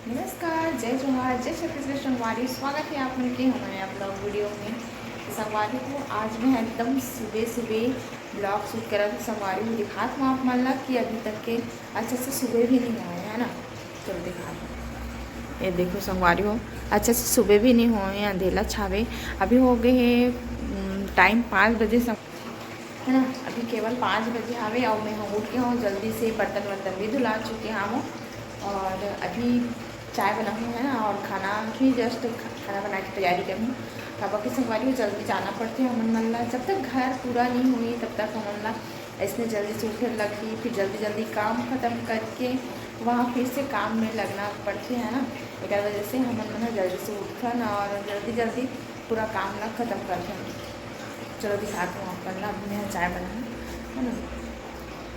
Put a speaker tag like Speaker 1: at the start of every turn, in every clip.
Speaker 1: नमस्कार, जय जोहार, जय छत्तीसगढ़ संगवारी। स्वागत है आप लोग के हमारे ब्लॉग वीडियो में। संगवारी को आज मैं एकदम सुबह सुबह ब्लॉग शूट करा तो संगवारी को दिखा था आप मन ला कि अभी तक के अच्छे से सुबह भी नहीं हुए है ना। चलो दिखा दो, ये देखो संगवारी हो अच्छे से सुबह भी नहीं हुए, अंधेला छावे। अभी हो गए है टाइम 5 बजे है ना। अभी केवल 5 बजे आवे और मैं उठ के हूँ जल्दी से, बर्तन वर्तन भी धुला चुके हूँ और अभी चाय बनाऊँ है ना। और खाना भी जस्ट खाना बना के तैयारी करूँ। पापा की संगवारी को जल्दी जाना पड़ते हैं हमन मन ला। जब तक घर पूरा नहीं हुई तब तक हमन ला इसमें जल्दी से उठे लगी, फिर जल्दी जल्दी काम ख़त्म करके वहाँ फिर से काम में लगना पड़ते है ना। एक वजह से हमन मन जल्दी से उठन और जल्दी जल्दी पूरा काम ला ख़त्म करते हैं। चलो दिखाती हूँ आपको ना। अभी मैं चाय बनाना है ना।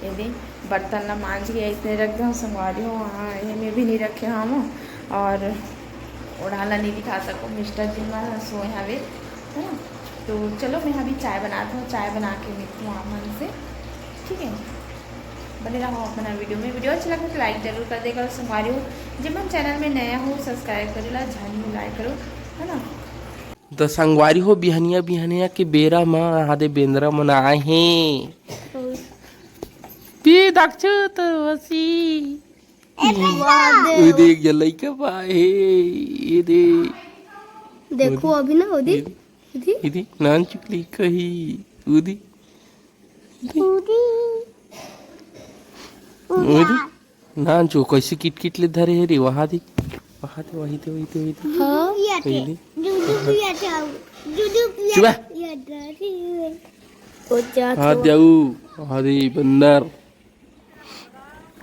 Speaker 1: ये भी बर्तन ला मांझ के इसने रख दो संगवारी हो, वहाँ ये में भी नहीं रखे हम। और ओढ़ाला नहीं दिखा सको, मिस्टर जी वहाँ सोए हवे है ना। तो चलो मैं अभी चाय बनाता हूँ, चाय बना के मिलती हूँ आप मन से, ठीक है। बने रहो अपना वीडियो में। वीडियो अच्छा लगे तो लाइक जरूर कर देगा। संगवारी हो जब हम चैनल में नया हो सब्सक्राइब करेला, झन लाइक करो है ना।
Speaker 2: तो संगवारी हो बिहनिया बिहनिया के बेरा म आदे बेंद्रा मन आए हैं पी दक्ष तो वसी ये देख जलाई का पाए ये दे
Speaker 3: देखो अभी ना उदी
Speaker 2: इदी नान चुकली कही उदी उदी नान चो कैसे किट किट ले धरे है रे वहाँ दे वही दे
Speaker 3: हाँ
Speaker 2: दे
Speaker 3: चुप
Speaker 2: हाथ जाऊ हरे बंदर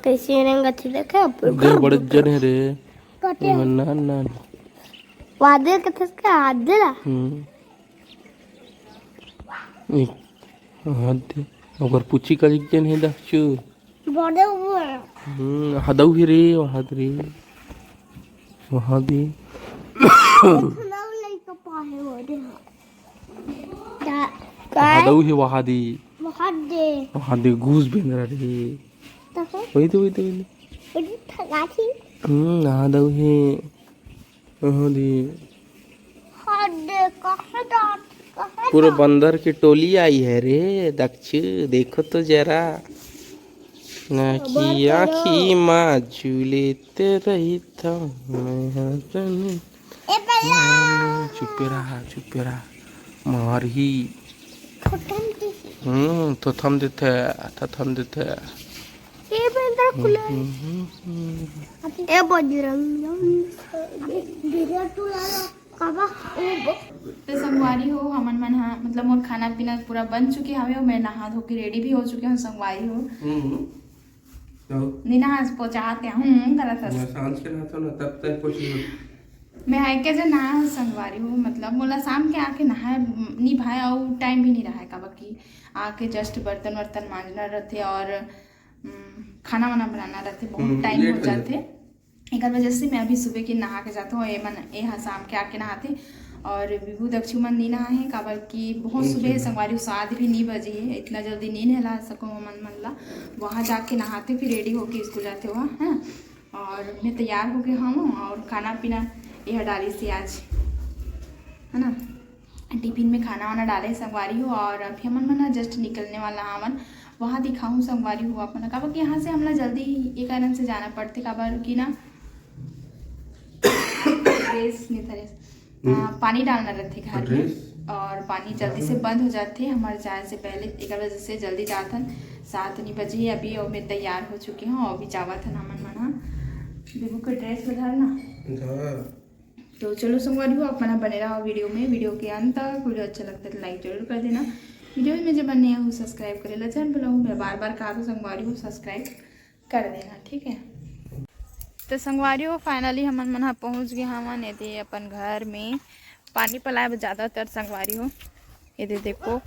Speaker 3: कैसे रंग थी देखा
Speaker 2: दे बड़े जन है रे नान नान
Speaker 3: वादे कथे का हाथ देला
Speaker 2: हाथ दे अगर पूछी का जन है दक्षु
Speaker 3: बड़े ऊपर
Speaker 2: हदऊ है रे वहाँ दे
Speaker 3: सुनाओ नहीं तो पाए बड़े
Speaker 2: हदऊ है वहाँ दे घूस बेन रे वही तो
Speaker 3: बड़ी ठगाची
Speaker 2: हदऊ है वहाँ दे पूरे बंदर की टोली आई है रे दक्ष देखो तो जरा आखी माँ झूलेते रही था चुप रहा मार ही तो थम देते
Speaker 3: ये बंदर खुला ए बजरंग
Speaker 1: तो संगवारी हो हमन मन हाँ मतलब मोर खाना पीना पूरा बन चुके हवे और मैं नहा धो के रेडी भी हो चुके हूँ। संगवारी हो नहीं नहा पहुँचाते हूँ गलत
Speaker 2: सांस के नहाता ना तब तक कुछ
Speaker 1: मैं है के जो नहा संगवारी हूँ मतलब मोला शाम के आके नहाए नहीं भाई और टाइम भी नहीं रहा है का बाकी आके जस्ट बर्तन वर्तन मांजना रहते और खाना वाना बनाना रहते, बहुत टाइम हो जाते। एक वजह से मैं अभी सुबह की नहा के जाता हूँ। ये शाम के आके नहाते और विभू दक्षु मन नहीं नहा है काबर की बहुत सुबह संगवारी 7 भी नहीं बजी है, इतना जल्दी नहीं नहला सको मन ला। वहाँ जाके नहाते फिर रेडी होके स्कूल जाते हुआ है। और मैं तैयार हो गए हूँ और खाना पीना यह डाली से आज है ना। टिफिन में खाना वाना डाले संगवारी हो और अभी हमन मन जस्ट निकलने वाला हमन वहाँ दिखाऊँ संगवारी हो अपन काबर कि यहाँ से हमला जल्दी ये कारण से जाना पड़ते काबर कि ना पानी डालना रहते घर में और पानी जल्दी से बंद हो जाते हमारे जाए से पहले। एक वजह से जल्दी जाथन 7 नहीं बजे अभी और मैं तैयार हो चुकी हूँ और अभी जावत है हमन मना बेबू का ड्रेस बदलना। तो चलो संगवारी हो अपना बने रहा वीडियो में, वीडियो के अंत तक। वीडियो अच्छा लगता है तो लाइक जरूर कर देना। वीडियो में जब नया हो सब्सक्राइब करेला जन बुलाऊँ मैं बार कहा तो संगवारी हो सब्सक्राइब कर देना, ठीक है। तो संगवारी हो फाइनली हमन मन पहुँच गए हमन ये अपन घर में। पानी पलाए ज़्यादातर संगवारी हो ये देखो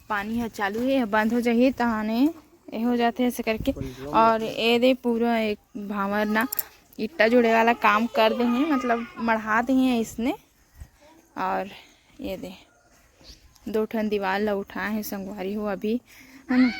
Speaker 1: पानी है चालू है, बंद हो जाइए तहाने ये हो जाते ऐसे करके। और ये दे पूरा एक भावर ना इट्टा जुड़े वाला काम कर दे हैं, मतलब मढ़ा दे हैं इसने। और ये दे 2 ठन दीवार ला उठाए हैं संगवारी हो अभी है ना।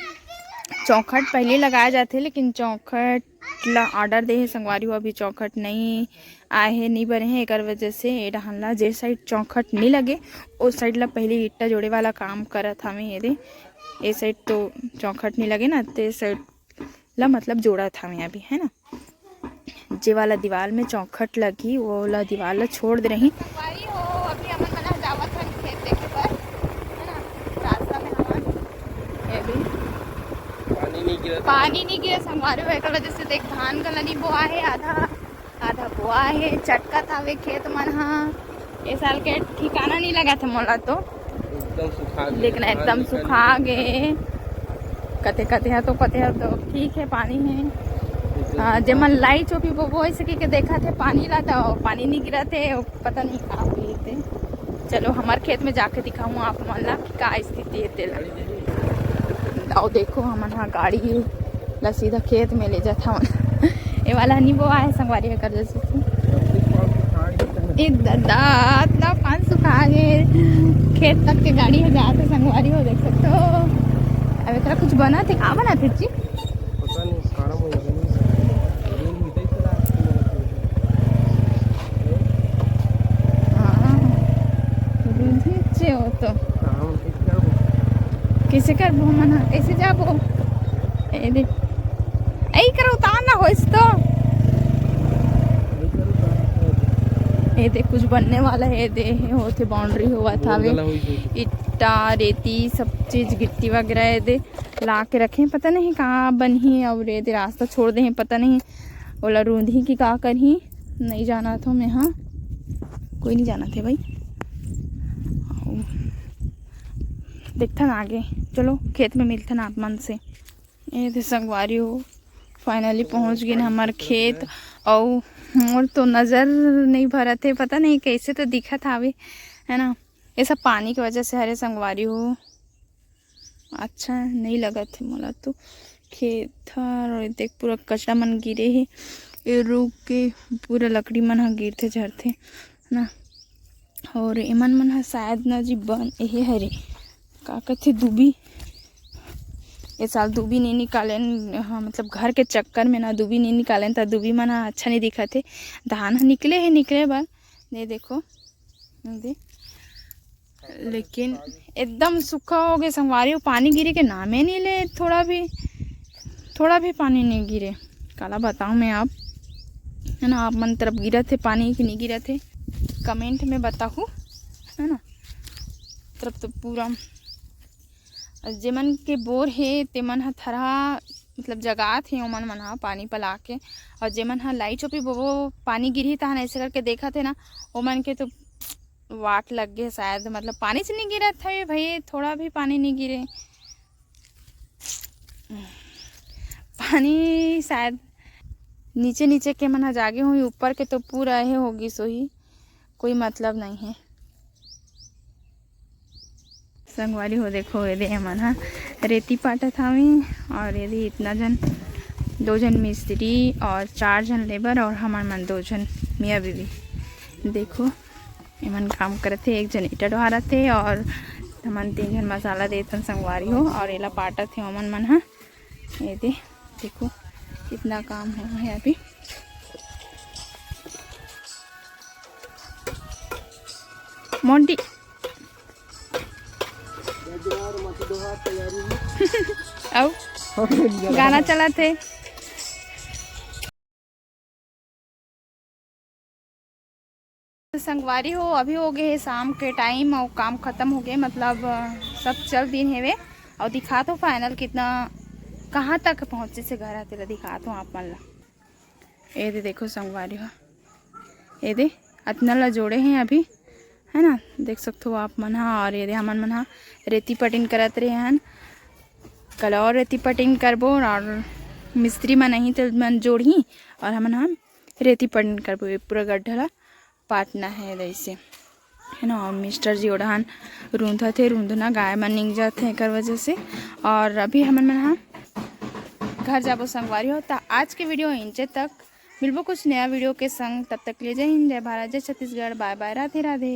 Speaker 1: चौखट पहले लगाए जाते, लेकिन चौखट ला ऑर्डर दे है संगवारी हो, अभी चौखट नहीं आए है, नहीं बने हैं, एक वजह से ये डहला जे साइड चौखट नहीं लगे उस साइड ला पहले ईटा जोड़े वाला काम करत हमें। ये साइड तो चौखट नहीं लगे ना, तो साइड ला मतलब जोड़ा था मैं अभी, है ना। जे वाला दीवार में चौखट लगी वो वाला दीवार ला छोड़ दे रही। अभी हम मना जावत हन खेत देखे पर, है ना। रास्ता में हमार अभी पानी नहीं गिरा संगवारी हो, एक वजह से देख धान का लनी बोआ है, आधा बोआ है, चटका था वे खेत मन हा। ये साल के ठिकाना नहीं लगा था मोला तो
Speaker 2: एकदम सुखा गए,
Speaker 1: लेकिन एकदम सुखा गए। कते तो ठीक है, पानी है। जब मन लाई चोपी वो ऐसे के देखा थे पानी ला था, पानी नहीं गिरा थे, पता नहीं कहाँ हुए थे। चलो हमारे खेत में जाके दिखाऊँ आप मन ला कि का स्थिति है तेला। और देखो हम हाँ गाड़ी ला सीधा खेत में ले जाता हूँ। ये वाला नहीं वो आए संगवारी कर जैसे इतना पान सुखा गए, खेत तक के गाड़ी है जाते संगवारी हो, देख सकते हो। अब एकरा कुछ बना थे, का बना थे जी
Speaker 2: पता नहीं, खराब हो गया
Speaker 1: हो तो कैसे कर बो मना, कैसे जाबो ए दे ऐ करो उतारना हो इस तो ये दे कुछ बनने वाला है, दे होते बाउंड्री हुआ था वे, इट्टा रेती सब चीज गिट्टी वगैरह ये दे ला के रखे, पता नहीं कहाँ बनी और ये दे रास्ता छोड़ दे, पता नहीं बोला रूंधी की का करही, नहीं जाना था मैं। हाँ कोई नहीं जाना थे भाई, देखता ना आगे, चलो खेत में मिलता ना आप मन से। ये थे संगवारी हो फाइनली पहुंच गए हमारे खेत, और तो नज़र नहीं भरा थे, पता नहीं कैसे तो दिखा था अभी, है ना। ये सब पानी की वजह से हरे संगवारी हो अच्छा नहीं लगा थे मोला तो खेत था। और देख पूरा कचरा मन गिरे है, ये रुक के पूरा लकड़ी मन हा गिरते झरते ना। और एमन मन हा शायद ना जी बन ये हरे का कहते दूबी, ये साल दूबी नहीं निकालें। हाँ मतलब घर के चक्कर में ना दूबी नहीं निकालें तो दूबी मन अच्छा नहीं दिखा थे। धान निकले बार ये देखो दे, लेकिन एकदम सूखा हो गए संगवारी हो, पानी गिरे के नाम ही नहीं ले, थोड़ा भी पानी नहीं गिरे। काला बताऊँ मैं आप, है ना, आप मन तरफ गिरा थे पानी कि नहीं गिरा थे कमेंट में बताऊँ, है ना। तरफ तो पूरा जेमन के बोर है तेमन हा थरहा मतलब जगह थे ओमन मन हा पानी पला के, और जेमन हा लाई चोपी वो पानी गिरी तहन ऐसे करके देखा थे ना, ओमन के तो वाट लग गए शायद, मतलब पानी से नहीं गिरा था भाई, थोड़ा भी पानी नहीं गिरे, पानी शायद नीचे के मन हा जागे हुई, ऊपर के तो पूरा है होगी सोही, कोई मतलब नहीं है। संगवारी हो देखो ये मन हा रेती पाटा था और यदि इतना जन 2 जन मिस्त्री और 4 जन लेबर और हमार मन 2 जन मियाँ बीवी, देखो एमन काम करते, 1 जन ईटा डोहारा थे और हमन 3 जन मसाला देतन संगवारी हो, और एला पाटा थे ओमन मन हा। ये देखो कितना काम है अभी। मोंटी आओ गाना चला थे। संगवारी हो अभी हो गए शाम के टाइम और काम खत्म हो गए, मतलब सब चल दिन है वे, और दिखा तो फाइनल कितना कहाँ तक पहुँचे से घर आते दिखा तो आप मन ला। ये देखो संगवारी हो ये दे इतना ला जोड़े हैं अभी, है ना, देख सकते हो आप मन हा। और ये हमन मन हा रेती पटिन करत रहे हैं, कल और रेती पटिन करबो, और मिस्त्री मन नहीं तो मन जोड़ी और हमन हा रेती पटिन करबो, पूरा गड्ढा ला पाटना है ऐसे, है ना। और मिस्टर जी ओढ़ान रूंधा थे, रूंधना गाय मन निक जाते एक वजह से। और अभी हमन मन हा घर जाबो संगवारी हो। तो आज के वीडियो इंचे तक, मिलबो कुछ नया वीडियो के संग, तब तक ले जय हिंद, जय भारत, जय छत्तीसगढ़, बाय बाय, राधे राधे।